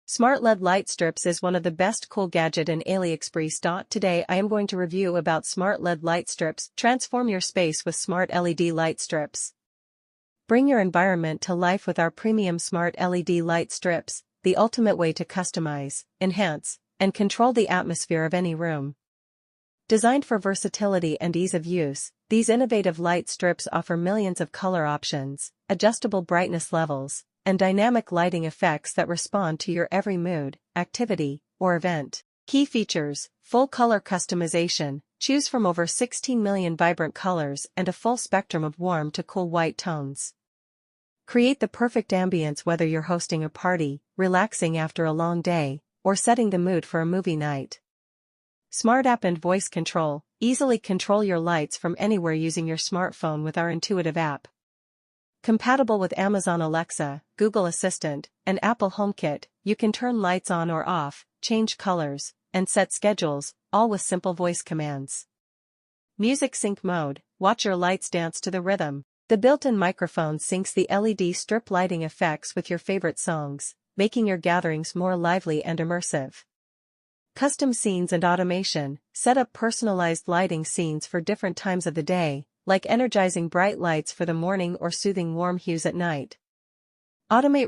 Smart LED light strips is one of the best cool gadget in Aliexpress. Today I am going to review about smart LED light strips. Transform your space with smart LED light strips. Bring your environment to life with our premium smart LED light strips, the ultimate way to customize, enhance, and control the atmosphere of any room. Designed for versatility and ease of use, these innovative light strips offer millions of color options, adjustable brightness levels, and dynamic lighting effects that respond to your every mood, activity, or event. Key features: full color customization. Choose from over 16 million vibrant colors and a full spectrum of warm to cool white tones. Create the perfect ambience whether you're hosting a party, relaxing after a long day, or setting the mood for a movie night. Smart app and voice control. Easily control your lights from anywhere using your smartphone with our intuitive app. Compatible with Amazon Alexa, Google Assistant, and Apple HomeKit, you can turn lights on or off, change colors, and set schedules, all with simple voice commands. Music sync mode. Watch your lights dance to the rhythm. The built-in microphone syncs the LED strip lighting effects with your favorite songs, making your gatherings more lively and immersive. Custom scenes and automation. Set up personalized lighting scenes for different times of the day, like energizing bright lights for the morning or soothing warm hues at night. Automate